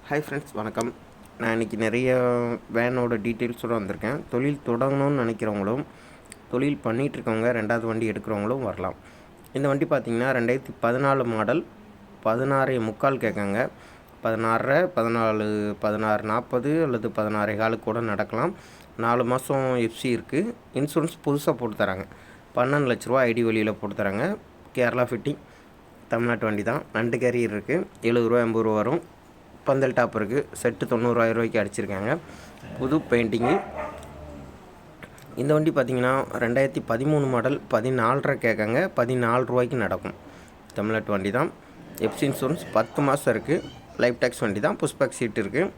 Hi friends, வணக்கம். நான் இன்றைக்கி நிறைய வேனோட டீட்டெயில்ஸோடு வந்திருக்கேன். தொழில் தொடங்கணும்னு நினைக்கிறவங்களும், தொழில் பண்ணிகிட்ருக்கவங்க, ரெண்டாவது வண்டி எடுக்கிறவங்களும் வரலாம். இந்த வண்டி பார்த்திங்கன்னா 2014 மாடல், 16.25 கேட்காங்க. 16, 14, 16.40 அல்லது 16.15 கூட நடக்கலாம். 4 மாதம் எஃப்சி இருக்குது. இன்சூரன்ஸ் புதுசாக போட்டு தராங்க. 12 லட்ச ரூபா ஐடி வழியில் போட்டு தராங்க. கேரளா ஃபிட்டிங், தமிழ்நாட்டு வண்டி தான். 2 கேரியர் இருக்குது. 70 ரூபா 80 ரூபா வரும். பந்தல் டாப் இருக்குது. செட்டு 90,000 ரூபாய்க்கு அடிச்சிருக்காங்க. புது பெயிண்டிங்கு. இந்த வண்டி பார்த்திங்கன்னா 2013 மாடல், 14.5 கேட்காங்க. 14 ரூபாய்க்கு நடக்கும். தமிழ்நாட்டு வண்டி தான். எஃப்சி இன்சூரன்ஸ் 10 மாதம் இருக்குது. லைஃப் டேக்ஸ் வண்டி தான். புஷ்பேக் சீட் இருக்குது.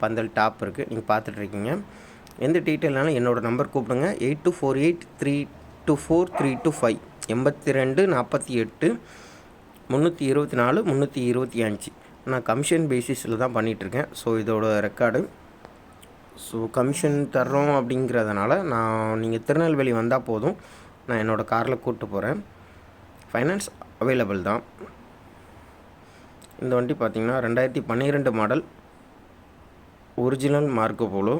பந்தல் டாப் இருக்குது. நீங்கள் பார்த்துட்ருக்கீங்க. எந்த டீட்டெயில்னாலும் என்னோடய நம்பர் கூப்பிடுங்க. 8248324325 82 48 324 325. நான் கமிஷன் பேசிஸில் தான் பண்ணிகிட்ருக்கேன். ஸோ இதோட ரெக்கார்டு. ஸோ கமிஷன் தர்றோம் அப்படிங்கிறதுனால நீங்கள் திருநெல்வேலி வந்தால் போதும், நான் என்னோடய காரில் கூப்பிட்டு போகிறேன். ஃபைனான்ஸ் அவைலபிள் தான். இந்த வண்டி பார்த்திங்கன்னா 2012 மாடல், ஒரிஜினல் மார்க்கோ போலோ.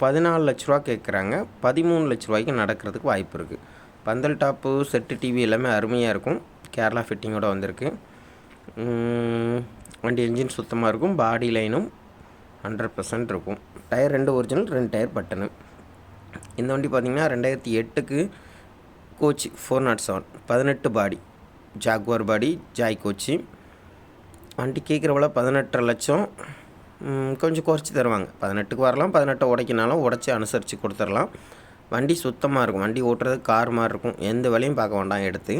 14 லட்ச ரூபா கேட்குறாங்க. 13 லட்ச ரூபாய்க்கு நடக்கிறதுக்கு வாய்ப்பு இருக்குது. பந்தல் டாப்பு, செட்டு, டிவி எல்லாமே அருமையாக இருக்கும். கேரளா ஃபிட்டிங்கோடு வந்திருக்கு. வண்டி என்ஜின் சுத்தமாக இருக்கும். பாடி லைனும் 100% இருக்கும். Tyre 2 original, 2 tyre button. இந்த வண்டி பார்த்திங்கன்னா 2008க்கு coach 407, 18 body, Jaguar body, Joy coach. வண்டி கேட்குற விலை 18.5 லட்சம். கொஞ்சம் குறைச்சி தருவாங்க. 18க்கு வரலாம். 18 உடைக்கினாலும் உடச்சி அனுசரித்து கொடுத்துடலாம். வண்டி சுத்தமாக இருக்கும். வண்டி ஓட்டுறது கார் மாதிரி இருக்கும். எந்த வேலையும் பார்க்க வேண்டாம், எடுத்து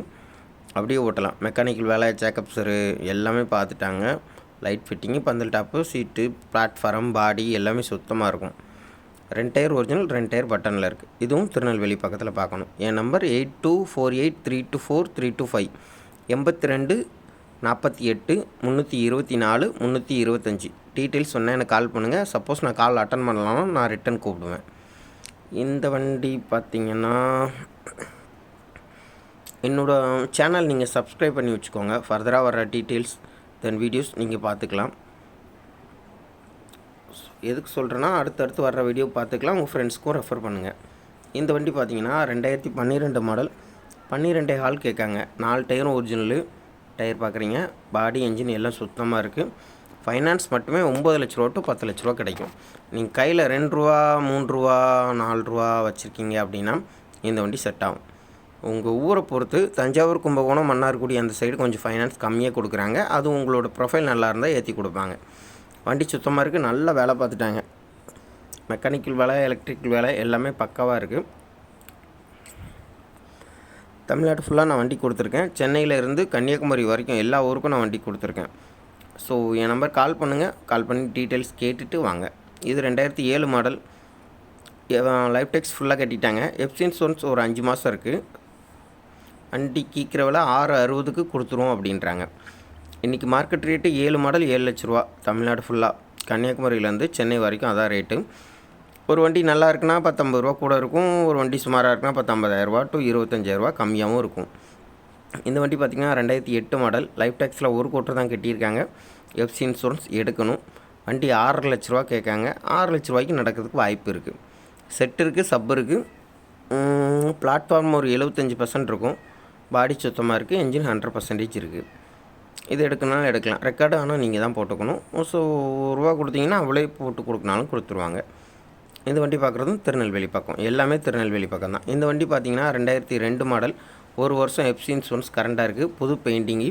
அப்படியே ஓட்டலாம். மெக்கானிக்கல் வேலை, சேக்கப்ஸரு எல்லாமே பார்த்துட்டாங்க. லைட் ஃபிட்டிங்கு, பந்தல் டாப்பு, சீட்டு, பிளாட்ஃபார்ம், பாடி எல்லாமே சுத்தமாக இருக்கும். 2 டயர் ஒரிஜினல், 2 டயர் பட்டனில் இருக்குது. இதுவும் திருநெல்வேலி பக்கத்தில் பார்க்கணும். என் நம்பர் 8248324325 82 48 324 325. டீட்டெயில்ஸ் சொன்னால் எனக்கு கால் பண்ணுங்கள். சப்போஸ் நான் கால் அட்டன் பண்ணலாம், நான் ரிட்டன் கூப்பிடுவேன். இந்த வண்டி பார்த்திங்கன்னா என்னோடய சேனல் நீங்கள் சப்ஸ்கிரைப் பண்ணி வச்சுக்கோங்க. ஃபர்தராக வர டீட்டெயில்ஸ் தென் வீடியோஸ் நீங்கள் பார்த்துக்கலாம். எதுக்கு சொல்கிறேன்னா, அடுத்தடுத்து வர்ற வீடியோ பார்த்துக்கலாம். உங்கள் ஃப்ரெண்ட்ஸ்க்கும் ரெஃபர் பண்ணுங்கள். இந்த வண்டி பார்த்திங்கன்னா 2012 மாடல், 12.25 கேட்காங்க. 4 டயரும் ஒரிஜினலு டயர் பார்க்குறீங்க. பாடி, என்ஜின் எல்லாம் சுத்தமாக இருக்குது. ஃபைனான்ஸ் மட்டுமே 9 லட்ச ரூபா டு 10 லட்ச ரூபா கிடைக்கும். நீங்கள் கையில் 2 ரூபா 3 ரூபா 4 ரூபா வச்சுருக்கீங்க அப்படின்னா இந்த வண்டி செட் ஆகும். உங்கள் ஊரை பொறுத்து தஞ்சாவூர், கும்பகோணம், மன்னார்குடி அந்த சைடு கொஞ்சம் ஃபைனான்ஸ் கம்மியாக கொடுக்குறாங்க. அது உங்களோட ப்ரொஃபைல் நல்லா இருந்தால் ஏற்றி கொடுப்பாங்க. வண்டி சுத்தமாக இருக்குது. நல்லா வேலை பார்த்துட்டாங்க. மெக்கானிக்கல் வேலை, எலக்ட்ரிக்கல் வேலை எல்லாமே பக்காவாக இருக்குது. தமிழ்நாடு ஃபுல்லாக நான் வண்டி கொடுத்துருக்கேன். சென்னையில் இருந்து கன்னியாகுமரி வரைக்கும் எல்லா ஊருக்கும் நான் வண்டி கொடுத்துருக்கேன். ஸோ என் நம்பர் கால் பண்ணுங்கள். கால் பண்ணி டீட்டெயில்ஸ் கேட்டுட்டு வாங்க. இது 2007 மாடல். லைஃப் டேக்ஸ் ஃபுல்லாக கட்டிட்டாங்க. எஃப்சி இன்சூரன்ஸ் ஒரு 5 மாதம் இருக்குது. வண்டி கேட்குற விலை 660க்கு கொடுத்துருவோம் அப்படின்றாங்க. இன்றைக்கி மார்க்கெட் ரேட்டு 7 மாடல் 7 லட்ச ரூபா. தமிழ்நாடு ஃபுல்லாக கன்னியாகுமரியிலேருந்து சென்னை வரைக்கும் அதான் ரேட்டு. ஒரு வண்டி நல்லா இருக்குன்னா 10-50 ரூபா கூட இருக்கும். ஒரு வண்டி சுமாராக இருக்குன்னா 10-50,000 ரூபா டு 25,000 ரூபா கம்மியாகவும் இருக்கும். இந்த வண்டி பார்த்திங்கன்னா 2008 மாடல். லைஃப் டேக்ஸில் ஒரு கோட்டர் தான் கட்டியிருக்காங்க. எஃப்சி இன்சூரன்ஸ் எடுக்கணும். வண்டி 6 லட்ச ரூபா கேட்காங்க. 6 லட்ச ரூபாய்க்கு நடக்கிறதுக்கு வாய்ப்பு இருக்குது. செட் இருக்குது, சப் இருக்குது. பிளாட்ஃபார்ம் ஒரு 75% இருக்கும். பாடி சுத்தமாக இருக்குது. என்ஜின் 100% இருக்குது. இது எடுக்கணும்னாலும் எடுக்கலாம். ரெக்கார்டு ஆனால் நீங்கள் தான் போட்டுக்கணும். ஸோ ரூபா கொடுத்தீங்கன்னா அவ்வளோ போட்டு கொடுக்கனாலும் கொடுத்துருவாங்க. இந்த வண்டி பார்க்குறதும் திருநெல்வேலி பக்கம். எல்லாமே திருநெல்வேலி பக்கம் தான். இந்த வண்டி பார்த்திங்கன்னா 2002 மாடல். 1 வருஷம் எஃப்சி இன்சூரன்ஸ் கரண்டாக இருக்குது. புது பெயிண்டிங்கு.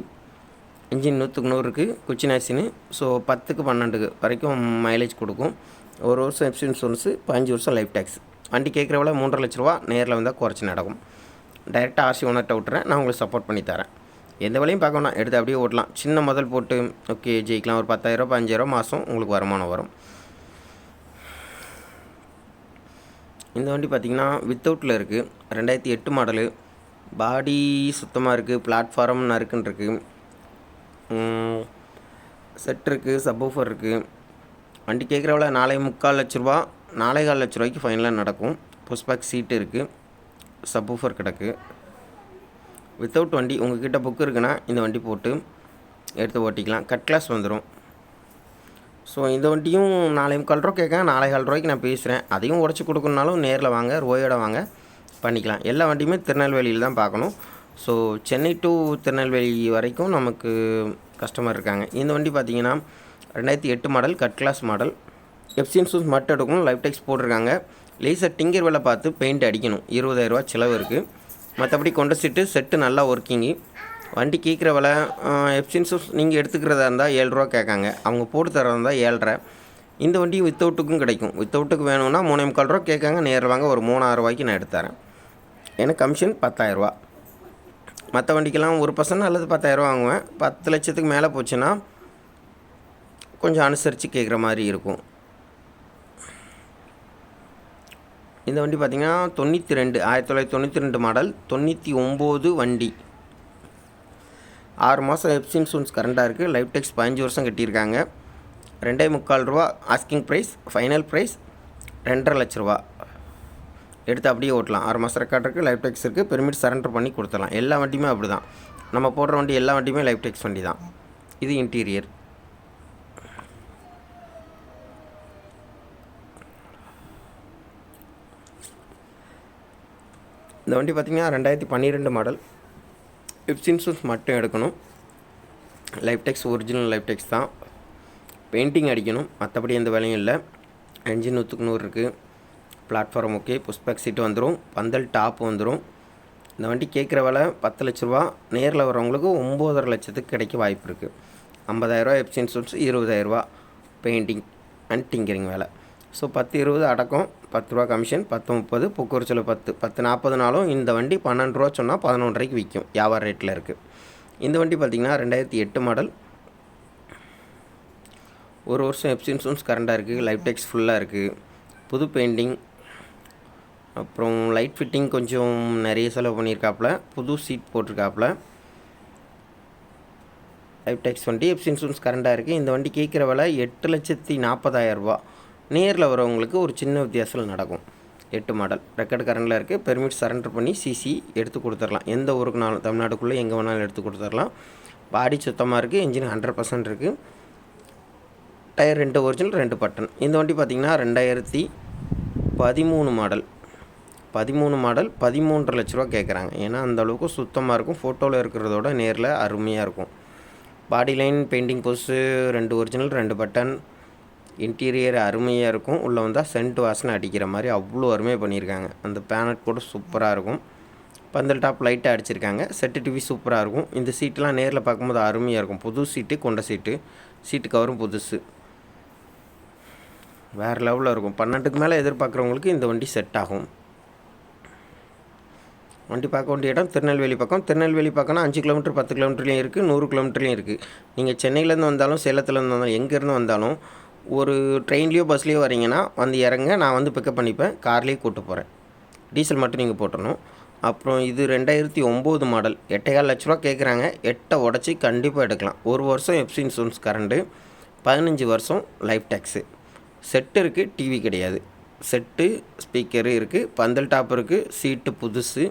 இன்ஜின் 100க்கு 100 இருக்குது. குச்சினாசின்னு. ஸோ 10க்கு 12 வரைக்கும் மைலேஜ் கொடுக்கும். 1 வருஷம் எஃப்சி இன்சூரன்ஸு, 15 வருஷம் லைஃப் டேக்ஸ். வண்டி கேட்குற விலை 3.5 லட்ச ரூபா. நேரில் வந்தால் குறைச்சி நடக்கும். டைரெக்டாக ஆர்சி ஓனர்கிட்ட விட்டுறேன். நான் உங்களுக்கு சப்போர்ட் பண்ணி தரேன். எந்த வேலையும் பார்க்கணும், எடுத்து அப்படியே ஓட்டலாம். சின்ன முதல் போட்டு ஓகே ஜெயிக்கலாம். ஒரு 10,000 15,000 மாதம் உங்களுக்கு வருமானம் வரும். இந்த வண்டி பார்த்திங்கன்னா வித்தவுட்டில் இருக்குது. 2008 மாடலு. பாடி சுத்தமாக இருக்குது. பிளாட்ஃபார்ம் நறுக்குன்னு இருக்குது. செட் இருக்குது, சப்வூஃபர் இருக்குது. வண்டி கேட்குற விலை 4.25 லட்ச ரூபா. 4.25 லட்ச ரூபாய்க்கு ஃபைனலாக நடக்கும். புஷ்பேக் சீட்டு இருக்குது. சப்வூஃபர் கிடக்கு. வித்தவுட் வண்டி உங்கள்கிட்ட புக் இருக்குன்னா இந்த வண்டி போட்டு எடுத்து ஓட்டிக்கலாம். கட் கிளாஸ் வந்துடும். ஸோ இந்த வண்டியும் 4.25 ரூபா கேட்காங்க. 4.25 ரூபாய்க்கு நான் பேசுகிறேன். அதையும் உடச்சி கொடுக்கணுனாலும் நேரில் வாங்க, ரோயோட வாங்க, பண்ணிக்கலாம். எல்லா வண்டியுமே திருநெல்வேலியில் தான் பார்க்கணும். ஸோ சென்னை டு திருநெல்வேலி வரைக்கும் நமக்கு கஸ்டமர் இருக்காங்க. இந்த வண்டி பார்த்திங்கன்னா 2008 model, cut glass model. FC insurance மட்டும் எடுக்கணும். லைஃப் டெக்ஸ் போட்டிருக்காங்க. லேசர் டிங்கர் வேலை பார்த்து பெயிண்ட் அடிக்கணும். 20,000 ரூபா செலவு இருக்குது. மற்றபடி கொண்ட செட்டு நல்லா ஒர்க்கிங்கு. வண்டி கேட்குற விலை எஃப்சி இன்சூரன்ஸ் நீங்கள் எடுத்துக்கிறதா இருந்தால் 7 ரூபா கேட்காங்க. அவங்க போட்டு தரதா இருந்தால் 7.5. இந்த வண்டி வித்தவுட்டுக்கும் கிடைக்கும். வித்தவுட்டுக்கு வேணும்னா 3.25 ரூபா கேட்காங்க. நேரில் வாங்க, ஒரு 3,000 ரூபாய்க்கு நான் எடுத்துறேன். எனக்கு கமிஷன் 10,000 ரூபா. மற்ற வண்டிக்கெல்லாம் 1% அல்லது 10,000 ரூபா வாங்குவேன். 10 லட்சத்துக்கு மேலே போச்சுன்னா கொஞ்சம் அனுசரித்து கேட்குற மாதிரி இருக்கும். இந்த வண்டி பார்த்திங்கன்னா 92, 1992 மாடல், 99 வண்டி. 6 மாதம் எஃப்சி இன்சூரன்ஸ் கரண்டாக இருக்குது. லைஃப் டெக்ஸ் 15 வருஷம் கட்டியிருக்காங்க. 2.25 ரூபா ஆஸ்கிங் ப்ரைஸ். ஃபைனல் ப்ரைஸ் 2.5 லட்ச ரூபா. எடுத்து அப்படியே ஓட்டலாம். 6 மாதம் ரெக்கார்ட் இருக்குது. லைஃப் டெக்ஸ் இருக்குது. பெர்மிட் சரண்டர் பண்ணி கொடுத்துடலாம். எல்லா வண்டியுமே அப்படி தான். நம்ம போடுற வண்டி எல்லா வண்டியுமே லைஃப் டெக்ஸ் வண்டி தான். இது இன்டீரியர். இந்த வண்டி பார்த்திங்கன்னா 2012 மாடல். எஃப்சி இன்சூரன்ஸ் மட்டும் எடுக்கணும். லைஃப் டெக்ஸ் ஒரிஜினல் லைஃப் டெக்ஸ் தான். பெயிண்டிங் அடிக்கணும், மற்றபடி எந்த வேலையும் இல்லை. என்ஜின் 100% இருக்குது. Platform okay. புஷ்பேக் சீட்டு வந்துடும். பந்தல் டாப் வந்துடும். இந்த வண்டி கேட்குற விலை 10 லட்ச ரூபா. நேரில் வரவங்களுக்கு 9.5 லட்சத்துக்கு கிடைக்க வாய்ப்பு இருக்குது. 50,000 ரூபா எஃப்சி இன்சூரன்ஸ், 20,000 ரூபா பெயிண்டிங் அண்ட் டிங்கரிங் வேலை. ஸோ 10-20 அடக்கம், 10 ரூபா கமிஷன், 10-30 போக்குவரத்து செலவு 10-40 இந்த வண்டி 12 ரூபா சொன்னால் 11.5 விற்கும். வியாபார ரேட்டில் இருக்குது. இந்த வண்டி பார்த்திங்கன்னா 2008 மாடல். 1 வருஷம் எஃப்சி இன்சூரன்ஸ் கரண்டாக இருக்குது. லைஃப் டெக்ஸ் ஃபுல்லாக இருக்குது. புது பெயிண்டிங், அப்புறம் லைட் ஃபிட்டிங் கொஞ்சம் நிறைய செலவு பண்ணியிருக்காப்புல. புது சீட் போட்டிருக்காப்புல. லைஃப் டெக்ஸ் வண்டி எஃப்சி இன்சூரன்ஸ் கரண்டாக இருக்குது. இந்த வண்டி கேட்குற விலை 8,40,000 ரூபா. நேரில் வரவங்களுக்கு ஒரு சின்ன வித்தியாசத்தில் நடக்கும். 8 மாடல் ரெக்கார்டு கரண்டில் இருக்குது. பெர்மிட் சரண்டர் பண்ணி சிசி எடுத்து கொடுத்துடலாம். எந்த ஊருக்குனாலும் தமிழ்நாட்டுக்குள்ளே எங்கே வேணாலும் எடுத்து கொடுத்துடலாம். பாடி சுத்தமாக இருக்குது. இன்ஜின் 100% இருக்குது. Tyre 2 original, 2 button. இந்த வண்டி பார்த்திங்கன்னா 2013 மாடல். 13.5 லட்ச ரூபா கேட்குறாங்க. ஏன்னா அந்தளவுக்கு சுத்தமாக இருக்கும். ஃபோட்டோவில் இருக்கிறதோட நேரில் அருமையாக இருக்கும். பாடி லைன் பெயிண்டிங் போஸு 2 ஒரிஜினல், 2 பட்டன். இன்டீரியர் அருமையாக இருக்கும். உள்ளே வந்தால் சென்ட் வாசனை அடிக்கிற மாதிரி அவ்வளோ அருமையாக பண்ணியிருக்காங்க. அந்த பேனட் கூட சூப்பராக இருக்கும். பந்தல் டாப் லைட்டாக அடிச்சிருக்காங்க. செட்டு டிவி சூப்பராக இருக்கும். இந்த சீட்டெலாம் நேரில் பார்க்கும்போது அருமையாக இருக்கும். புது சீட்டு, கொண்ட சீட்டு கவரும் புதுசு, வேறு லெவலில் இருக்கும். 12க்கு மேலே எதிர்பார்க்குறவங்களுக்கு இந்த வண்டி செட் ஆகும். வண்டி பார்க்க வேண்டிய இடம் திருநெல்வேலி பக்கம். திருநெல்வேலி பக்கம்னா 5 கிலோமீட்டர், 10 கிலோமீட்டர்லேயும் இருக்குது, 100 கிலோமீட்டர்லேயும் இருக்குது. நீங்கள் சென்னையிலேருந்து வந்தாலும், சேலத்துலேருந்து வந்தாலும், எங்கேருந்து வந்தாலும் ஒரு ட்ரெயின்லேயோ பஸ்லேயோ வரீங்கன்னா வந்து இறங்க, நான் வந்து பிக்கப் பண்ணிப்பேன். கார்லேயே கூப்பிட்டு போகிறேன். டீசல் மட்டும் நீங்கள் போட்டணும். அப்புறம் இது 2009 மாடல். 8.25 லட்ச ரூபா கேட்குறாங்க. 8 உடச்சி கண்டிப்பாக எடுக்கலாம். 1 வருஷம் எஃப்சி இன்சூரன்ஸ் கரண்டு, 15 வருஷம் லைஃப் டேக்ஸு. செட்டு இருக்குது, டிவி கிடையாது. செட்டு, ஸ்பீக்கரு இருக்குது, பந்தல் டாப் இருக்குது, சீட்டு புதுசு,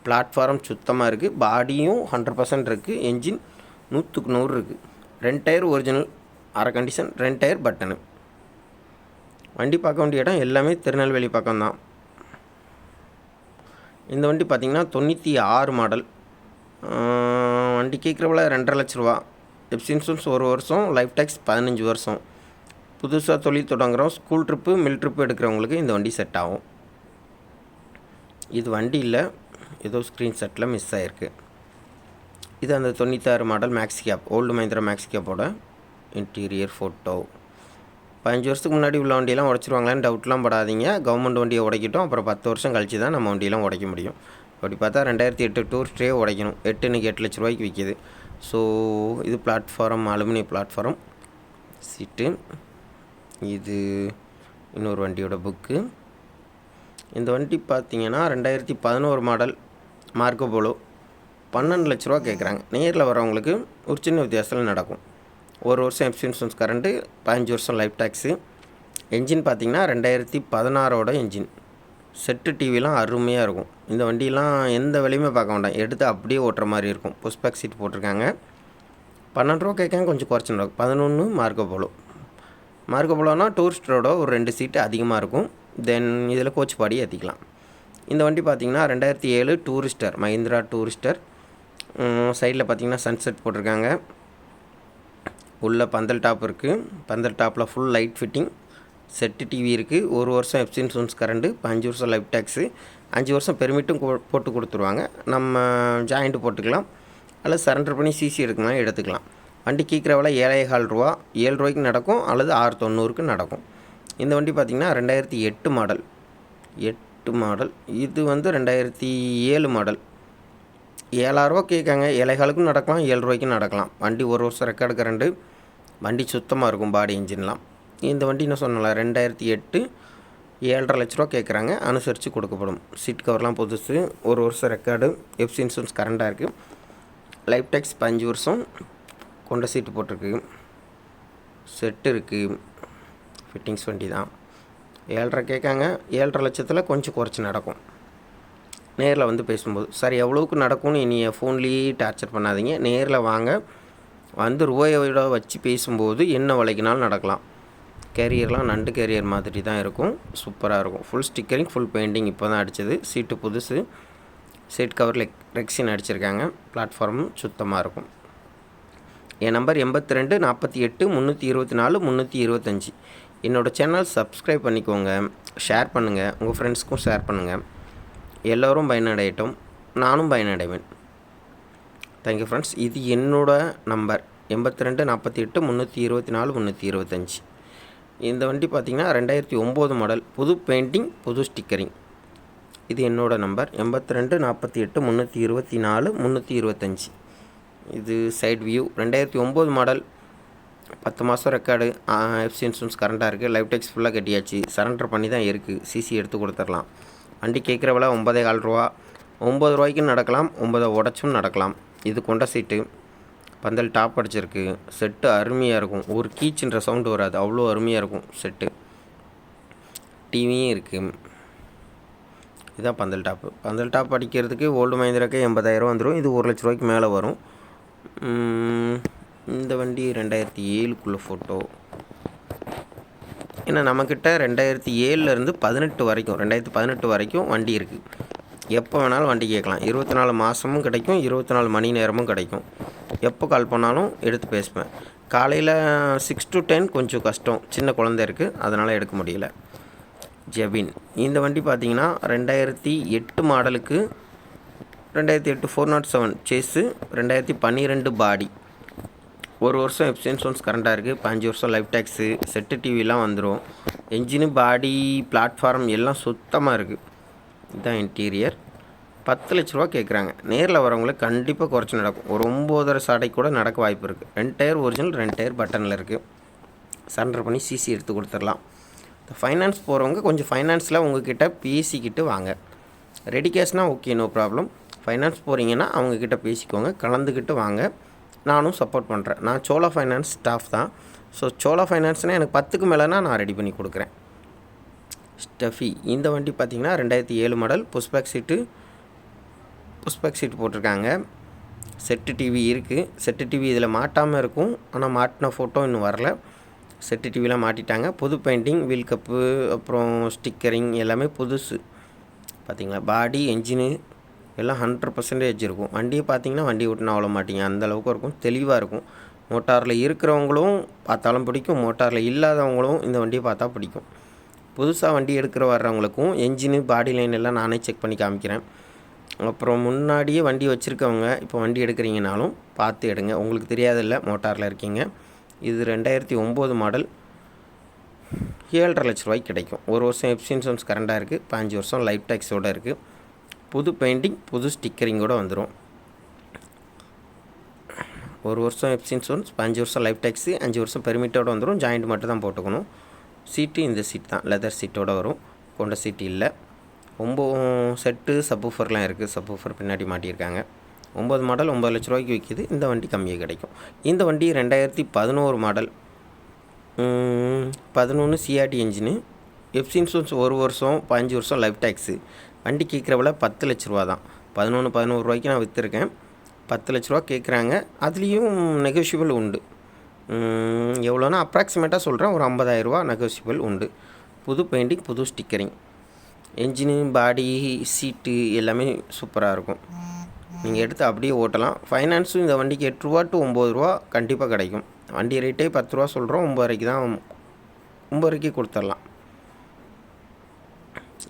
பிளாட்ஃபார்ம் சுத்தமாக இருக்குது, பாடியும் 100% இருக்குது, என்ஜின் 100% இருக்குது. 2 டயர் ஒரிஜினல், அரை கண்டிஷன், 2 டயர் பட்டனு. வண்டி பார்க்க வேண்டிய இடம் எல்லாமே திருநெல்வேலி பக்கம்தான். இந்த வண்டி பார்த்திங்கன்னா 96 மாடல். வண்டி கேட்குறவள 2.5 லட்ச ரூபா. எஃப்சி இன்சூரன்ஸ் 1 வருஷம், லைஃப் டேக்ஸ் 15 வருஷம். புதுசாக தொழில் தொடங்குகிறோம், ஸ்கூல் ட்ரிப்பு, மில் ட்ரிப்பு எடுக்கிறவங்களுக்கு இந்த வண்டி செட் ஆகும். இது வண்டி இல்லை, ஏதோ ஸ்க்ரீன்ஷாட்டில் மிஸ் ஆகிருக்கு. இது அந்த 96 model Max cab, old Mahindra Max கேப்போட இன்டீரியர் ஃபோட்டோ. 15 வருஷத்துக்கு முன்னாடி உள்ள வண்டியெல்லாம் உடச்சிருவாங்களான்னு டவுட்லாம் படாதீங்க. கவர்மெண்ட் வண்டியை உடைக்கட்டும், அப்புறம் 10 வருஷம் கழிச்சு தான் நம்ம வண்டியெல்லாம் உடைக்க முடியும். அப்படி பார்த்தா 2008 டூரிஸ்டே உடைக்கணும். 8 இன்றைக்கி 8 லட்ச ரூபாய்க்கு விற்கிது. ஸோ இது பிளாட்ஃபார்ம், அலுமினியம் பிளாட்ஃபார்ம் சீட்டு. இது இன்னொரு வண்டியோட புக்கு. இந்த வண்டி பார்த்திங்கன்னா 2011 மாடல் மார்க்கோ போலோ. 12 லட்ச ரூபா கேட்குறாங்க. நேரில் வரவங்களுக்கு ஒரு சின்ன வித்தியாசத்தில் நடக்கும். 1 வருஷம் எஃப்சி இன்சூரன்ஸ் கரண்ட்டு, 15 வருஷம் லைஃப் டேக்ஸு. என்ஜின் பார்த்திங்கன்னா 2016 என்ஜின். செட்டு டிவிலாம் அருமையாக இருக்கும். இந்த வண்டியெலாம் எந்த விலையுமே பார்க்க வேண்டாம், எடுத்து அப்படியே ஓட்டுற மாதிரி இருக்கும். புஷ்பேக் சீட் போட்டிருக்காங்க. 12 ரூபா கேட்காங்க, கொஞ்சம் குறைச்சி நடக்கும். 11 மார்க்கோ போலோ. மார்க்கோ போலோனா டூரிஸ்டரோட ஒரு 2 சீட்டு அதிகமாக இருக்கும். தென் இதில் கோச் பாடி ஏற்றிக்கலாம். இந்த வண்டி பார்த்திங்கன்னா 2007 டூரிஸ்டர், மஹிந்திரா டூரிஸ்டர். சைடில் பார்த்திங்கன்னா சன்செட் போட்டிருக்காங்க. உள்ள பந்தல் டாப் இருக்குது. பந்தல் டாப்பில் full light fitting. Set TV இருக்குது. 1 வருஷம் எஃப்சி இன்சூரன்ஸ் கரண்டு, 5 வருஷம் லைஃப் டேக்ஸு, 5 வருஷம் பெர்மிட்டும் போட்டு கொடுத்துருவாங்க. நம்ம ஜாயிண்ட்டு போட்டுக்கலாம், அல்லது சரண்டர் பண்ணி சிசி எடுத்துக்கலாம். வண்டி கேட்குற விலை 7,15 ரூபா. 7 ரூபாய்க்கு நடக்கும், அல்லது 690க்கு நடக்கும். இந்த வண்டி பார்த்திங்கன்னா 2008 மாடல். 8 மாடல். இது வந்து 2007 மாடல். 7,000 ரூபா கேட்காங்க. 7,15க்கும் நடக்கலாம், 7 ரூபாய்க்கும் நடக்கலாம். வண்டி 1 வருஷம் ரெக்கார்டு கரண்டு. வண்டி சுத்தமாக இருக்கும், பாடி இன்ஜின்லாம். இந்த வண்டி என்ன சொன்னல 2008, 7,50 லட்ச ரூபா கேட்குறாங்க. அனுசரித்து கொடுக்கப்படும். சீட் கவர்லாம் புதுசு, 1 வருஷம் ரெக்கார்டு, எஃப்சி இன்சூரன்ஸ் கரண்டாக இருக்குது. லைஃப் டேக்ஸ் 5 வருஷம். கொண்ட சீட்டு போட்டிருக்கு. செட்டு இருக்குது. ஃபிட்டிங்ஸ் வண்டி தான். 7,5 கேட்காங்க. 7,5 லட்சத்தில் கொஞ்சம் குறைச்சி நடக்கும். நேரில் வந்து பேசும்போது சார் எவ்வளோவுக்கு நடக்கும்னு நீங்கள் ஃபோன்லேயே டார்ச்சர் பண்ணாதீங்க. நேரில் வாங்க, வந்து ரூபாயோட வச்சு பேசும்போது என்ன விலைக்குனாலும் நடக்கலாம். கேரியர்லாம் நண்டு கேரியர் மாதிரி தான் இருக்கும். சூப்பராக இருக்கும். ஃபுல் ஸ்டிக்கரிங், ஃபுல் பெயிண்டிங் இப்போ தான் அடித்தது. சீட்டு புதுசு. சீட் கவரில் ரெக்ஸின் அடிச்சிருக்காங்க. பிளாட்ஃபார்மும் சுத்தமாக இருக்கும். என் நம்பர் 82 48 324 325. என்னோடய சேனல் சப்ஸ்கிரைப் பண்ணிக்கோங்க, ஷேர் பண்ணுங்கள், உங்கள் ஃப்ரெண்ட்ஸ்க்கும் ஷேர் பண்ணுங்கள். எல்லோரும் பயனடையட்டும், நானும் பயனடைவேன். Thank you friends. இது என்னோடய நம்பர் 82 48 324 325. இந்த வண்டி பார்த்திங்கன்னா 2009 மாடல். புது பெயிண்டிங், புது ஸ்டிக்கரிங். இது என்னோடய நம்பர் 82 48 324 325. இது சைட் வியூ. 2009 மாடல். 10 மாதம் ரெக்கார்டு, எஃப்சி இன்சூரன்ஸ் கரண்டாக இருக்குது. லைஃப் டேக்ஸ் ஃபுல்லாக கட்டியாச்சு. சரண்டர் பண்ணி தான் இருக்குது. சிசி எடுத்து கொடுத்துடலாம். வண்டி கேட்குற விலை 9,15 ரூபா. 9 ரூபாய்க்கும் நடக்கலாம், 9 உடச்சும் நடக்கலாம். இது கொண்ட சீட்டு. பந்தல் டாப் அடிச்சிருக்கு. செட்டு அருமையாக இருக்கும். ஒரு கீச்சுன்ற சவுண்டு வராது, அவ்வளோ அருமையாக இருக்கும் செட்டு. டிவியும் இருக்குது. இதுதான் பந்தல் டாப்பு. பந்தல் டாப் அடிக்கிறதுக்கு ஓல்டு மஹிந்திராக்கு 80,000 வந்துடும். இது 1 லட்ச ரூபாய்க்கு மேலே வரும். இந்த வண்டி 2007க்குள்ள ஃபோட்டோ. ஏன்னா நம்மக்கிட்ட 2007லேருந்து 18 வரைக்கும், 2018 வரைக்கும் வண்டி இருக்குது. எப்போ வேணாலும் வண்டி கேட்கலாம். 24 மாதமும் கிடைக்கும், 24 மணி நேரமும் கிடைக்கும். எப்போ கால் பண்ணாலும் எடுத்து பேசுவேன். காலையில் 6 to 10 கொஞ்சம் கஷ்டம், சின்ன குழந்தை இருக்குது, அதனால் எடுக்க முடியல. ஜெபின். இந்த வண்டி பார்த்திங்கன்னா 2008 மாடலுக்கு. 2008 407 சேஸு. 2012 பாடி. 1 வருஷம் எஃப்சி இன்சூரன்ஸ் கரண்டாக இருக்குது. 5 வருஷம் லைஃப் டேக்ஸு. செட்டு டிவிலாம் வந்துடும். என்ஜினு, பாடி, பிளாட்ஃபார்ம் எல்லாம் சுத்தமாக இருக்குது. இதுதான் இன்டீரியர். 10 லட்ச ரூபா கேட்குறாங்க. நேரில் வரவங்களுக்கு கண்டிப்பாக குறைச்சி நடக்கும். ஒரு 9.5 சாடை கூட நடக்க வாய்ப்பு இருக்குது. 2 டயர் ஒரிஜினல், 2 டயர் பட்டனில் இருக்குது. சரண்டர் பண்ணி சிசி எடுத்து கொடுத்துடலாம். ஃபைனான்ஸ் போகிறவங்க கொஞ்சம் ஃபைனான்ஸில் உங்ககிட்ட பேசிக்கிட்டு வாங்க. ரெடி கேஷ்னால் ஓகே, நோ ப்ராப்ளம். ஃபைனான்ஸ் போகிறீங்கன்னா அவங்கக்கிட்ட பேசிக்கோங்க, கலந்துக்கிட்டு வாங்க. நானும் சப்போர்ட் பண்ணுறேன். நான் சோழா ஃபைனான்ஸ் ஸ்டாஃப் தான். ஸோ சோழா ஃபைனான்ஸ்னால் எனக்கு 10க்கு மேலேனா நான் ரெடி பண்ணி கொடுக்குறேன். ஸ்டஃபி. இந்த வண்டி பார்த்திங்கன்னா 2007 மாடல். புஷ்பேக் சீட்டு போட்டிருக்காங்க. செட்டு டிவி இருக்குது. செட்டு டிவி இதில் மாட்டாமல் இருக்கும், ஆனால் மாட்டின ஃபோட்டோ இன்னும் வரல. செட்டு டிவிலாம் மாட்டிட்டாங்க. புது பெயிண்டிங், வீல் கப்பு, அப்புறம் ஸ்டிக்கரிங் எல்லாமே புதுசு. பார்த்திங்களா, பாடி, என்ஜினு எல்லாம் 100% இருக்கும். வண்டியை பார்த்திங்கன்னா வண்டி விட்டுனா அவ்வளோ மாட்டிங்க, அந்தளவுக்கு இருக்கும். தெளிவாக இருக்கும். மோட்டாரில் இருக்கிறவங்களும் பார்த்தாலும் பிடிக்கும், மோட்டாரில் இல்லாதவங்களும் இந்த வண்டியை பார்த்தா பிடிக்கும். புதுசாக வண்டி எடுக்கிற வர்றவங்களுக்கும் என்ஜினு, பாடி லைன் எல்லாம் நானே செக் பண்ணி காமிக்கிறேன். அப்புறம் முன்னாடியே வண்டி வச்சுருக்கவங்க இப்போ வண்டி எடுக்கிறீங்கனாலும் பார்த்து எடுங்க. உங்களுக்கு தெரியாதில்ல, மோட்டாரில் இருக்கீங்க. இது 2009 மாடல். 7,50 லட்ச ரூபாய்க்கு கிடைக்கும். 1 வருஷம் எஃப்சி இன்சூரன்ஸ் கரண்டாக இருக்குது. 5 வருஷம் லைஃப் டேக்ஸோடு இருக்குது. புது பெயிண்டிங், புது ஸ்டிக்கரிங்கோடு வந்துடும். 1 வருஷம் எஃப்சி இன்சூரன்ஸ், 5 வருஷம் லைஃப் டேக்ஸு, 5 வருஷம் பெர்மிட்டோடு வந்துடும். ஜாயிண்ட் மட்டும் தான் போட்டுக்கணும். சீட்டு இந்த சீட் தான், லெதர் சீட்டோடு வரும். கொண்ட சீட்டு இல்லை. 9 செட்டு சப்வூஃபர்லாம் இருக்குது. சப்வூஃபர் பின்னாடி மாட்டியிருக்காங்க. 9 மாடல் 9 லட்ச ரூபாய்க்கு விற்கிது. இந்த வண்டி கம்மியாக கிடைக்கும். இந்த வண்டி 2011 model. 11 CRD engine. FC insurance 1 வருஷம், 5 வருஷம் லைஃப் டேக்ஸு. வண்டி கேட்குற விலை 10 லட்ச ரூபா தான். 11 ரூபாய்க்கு நான் விற்றுருக்கேன். 10 லட்ச ரூபா கேட்குறாங்க. அதுலேயும் நெகோஷியபிள் உண்டு. எவ்வளோனா அப்ராக்சிமேட்டாக சொல்கிறேன், ஒரு 50,000 நெகோசியபிள் உண்டு. புது பெயிண்டிங், புது ஸ்டிக்கரிங், என்ஜினு, பாடி, சீட்டு எல்லாமே சூப்பராக இருக்கும். நீங்கள் எடுத்து அப்படியே ஓட்டலாம். ஃபைனான்ஸும் இந்த வண்டிக்கு 8 ரூபா டு 9 ரூபா கண்டிப்பாக கிடைக்கும். வண்டி ரேட்டே 10 ரூபா சொல்கிறோம், 9 தான், 9 கொடுத்துடலாம்.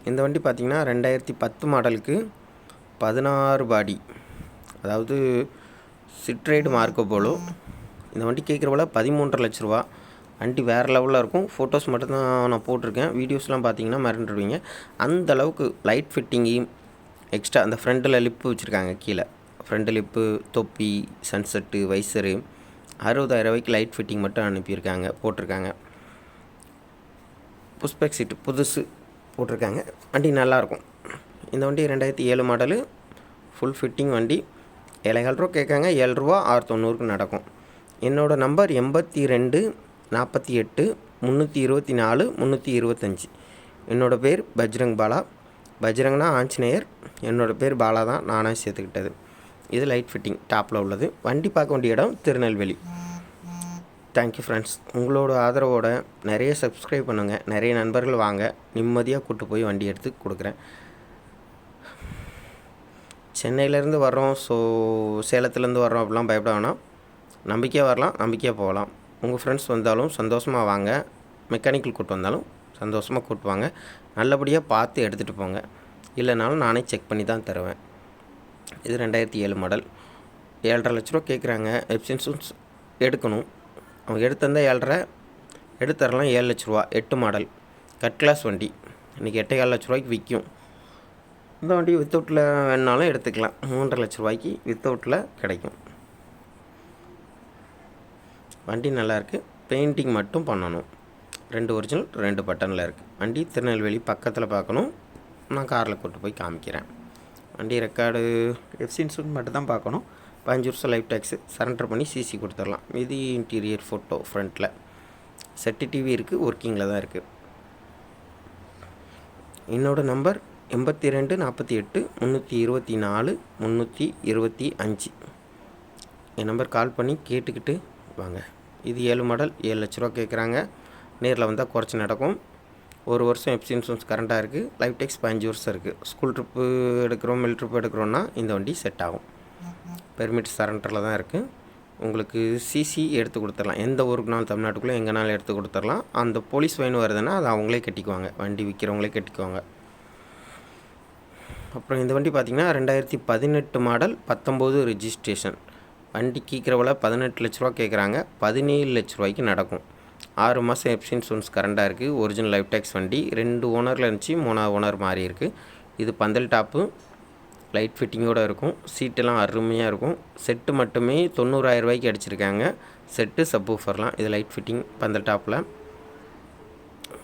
இந்த வண்டி பார்த்திங்கன்னா 2010 மாடலுக்கு 16 பாடி, அதாவது சிட்ரேட் மார்க்கோ போலோ. இந்த வண்டி கேட்குற விலை 13.5 லட்ச ரூபா. வண்டி வேறு லெவலில் இருக்கும். ஃபோட்டோஸ் மட்டும்தான் நான் போட்டிருக்கேன். வீடியோஸ்லாம் பார்த்தீங்கன்னா மறந்துடுவீங்க. அந்த அளவுக்கு லைட் ஃபிட்டிங்கு, எக்ஸ்ட்ரா அந்த ஃப்ரண்ட்டில் லிப்பு வச்சுருக்காங்க. கீழே ஃப்ரண்ட் லிப்பு, தொப்பி, சன்செட்டு, வைசரு, 60,000 ரூபாய்க்கு லைட் ஃபிட்டிங் மட்டும் அனுப்பியிருக்காங்க, போட்டிருக்காங்க. புஷ்பேக் சீட்டு புதுசு போட்டிருக்காங்க. வண்டி நல்லாயிருக்கும். இந்த வண்டி 2007 மாடலு, ஃபுல் ஃபிட்டிங் வண்டி. 7,000 ரூபா கேட்காங்க. 7 ரூபா 690க்கு நடக்கும். என்னோடய நம்பர் 82 48 324 325. என்னோடய பேர் பஜ்ரங் பாலா. பஜ்ரங்னா ஆஞ்சநேயர், என்னோடய பேர் பாலா தான், நானாக சேர்த்துக்கிட்டது. இது லைட் ஃபிட்டிங் டாப்பில் உள்ளது. வண்டி பார்க்க வேண்டிய இடம் திருநெல்வேலி. Thank you friends. உங்களோட ஆதரவோட நிறைய சப்ஸ்கிரைப் பண்ணுங்கள். நிறைய நண்பர்கள் வாங்க, நிம்மதியாக கூப்பிட்டு போய் வண்டி எடுத்து கொடுக்குறேன். சென்னையிலேருந்து வர்றோம், ஸோ சேலத்துலேருந்து வர்றோம் அப்படிலாம் பயப்பட வேணாம். நம்பிக்கையாக வரலாம், நம்பிக்கையாக போகலாம். உங்கள் ஃப்ரெண்ட்ஸ் வந்தாலும் சந்தோஷமாக வாங்க. மெக்கானிக்கல் கூட்டு வந்தாலும் சந்தோஷமாக கூப்பிட்டு வாங்க. நல்லபடியாக பார்த்து எடுத்துகிட்டு போங்க. இல்லைனாலும் நானே செக் பண்ணி தான் தருவேன். இது 2007 மாடல். 7.5 லட்ச ரூபா கேட்குறாங்க. இன்சூரன்ஸ் எடுக்கணும். அவங்க எடுத்திருந்தால் 7.5 எடுத்துடலாம். 7 லட்ச ரூபா 8 மாடல் கட் கிளாஸ் வண்டி. இன்றைக்கி 8.4 லட்ச ரூபாய்க்கு விற்கும். இந்த வண்டி வித்தவுட்டில் வேணுனாலும் எடுத்துக்கலாம். 3.5 லட்ச ரூபாய்க்கு வித்தவுட்டில் கிடைக்கும். வண்டி நல்லாயிருக்கு. பெயிண்டிங் மட்டும் பண்ணணும். 2 ஒரிஜினல் 2 பட்டனில் இருக்குது. வண்டி திருநெல்வேலி பக்கத்தில் பார்க்கணும். நான் காரில் கூப்பிட்டு போய் காமிக்கிறேன். வண்டி ரெக்கார்டு எஃப்சி இன்சூரன்ஸ் மட்டும் தான் பார்க்கணும். 5 வருஷம் லைஃப் டேக்ஸு சரண்டர் பண்ணி சிசி கொடுத்துடலாம். இது இன்டீரியர் ஃபோட்டோ ஃப்ரண்ட்டில். செட்டு டிவி இருக்குது, ஒர்க்கிங்கில் தான் இருக்குது. என்னோடய நம்பர் 82 48 324 325. என் நம்பர் கால் பண்ணி கேட்டுக்கிட்டு வாங்க. இது 7 மாடல். 7 லட்ச ரூபா கேட்குறாங்க. நேரில் வந்தால் குறைச்சி நடக்கும். 1 வருஷம் எஃப்சி இன்சூரன்ஸ் கரண்ட்டாக இருக்குது. லைஃப் டேக்ஸ் 15 வருஷம் இருக்குது. ஸ்கூல் ட்ரிப்பு எடுக்கிறோம், மில் ட்ரிப்பு எடுக்கிறோன்னா இந்த வண்டி செட் ஆகும். பெர்மிட் சரண்டரில் தான் இருக்குது. உங்களுக்கு சிசி எடுத்து கொடுத்துடலாம். எந்த ஊருக்குனாலும் தமிழ்நாட்டுக்குள்ளே எங்கேனாலும் எடுத்து கொடுத்துடலாம். அந்த போலீஸ் ஃபைன் வருதுன்னா அது அவங்களே கட்டிக்குவாங்க. வண்டி விற்கிறவங்களே கட்டிக்குவாங்க. அப்புறம் இந்த வண்டி பார்த்திங்கன்னா 2018 மாடல் 19 ரெஜிஸ்ட்ரேஷன். வண்டி கேட்குற விலை 18 லட்ச ரூபா கேட்குறாங்க. 17 லட்ச ரூபாய்க்கு நடக்கும். 6 மாதம் எஃப்சி இன்சூரன்ஸ் கரண்டாக இருக்குது. ஒரிஜினல் லைஃப் டேக்ஸ் வண்டி. 2 ஓனரில் இருந்துச்சு, 3ஆவது ஓனர் மாறி இருக்குது. இது பந்தல் டாப்பு, லைட் ஃபிட்டிங்கோடு இருக்கும். சீட்டெல்லாம் அருமையாக இருக்கும். செட்டு மட்டுமே 90,000 ரூபாய்க்கு அடிச்சிருக்காங்க. செட்டு சப்வூஃபர்லாம். இது லைட் ஃபிட்டிங் பந்தல் டாப்பில்.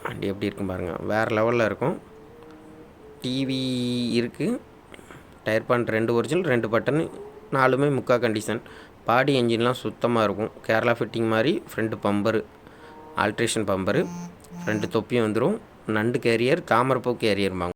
வண்டி எப்படி இருக்கும் பாருங்கள், வேறு லெவலில் இருக்கும். டிவி இருக்குது. டயர் பாயிண்ட் 2 ஒரிஜினல் 2 பட்டன், 4மே முக்கா கண்டிஷன். பாடி என்ஜின்லாம் சுத்தமாக இருக்கும். கேரளா ஃபிட்டிங் மாதிரி. Front bumper alteration bumper. Front தொப்பியும் வந்துடும். நண்டு கேரியர், தாமரைப்பூ கேரியர்பாங்க.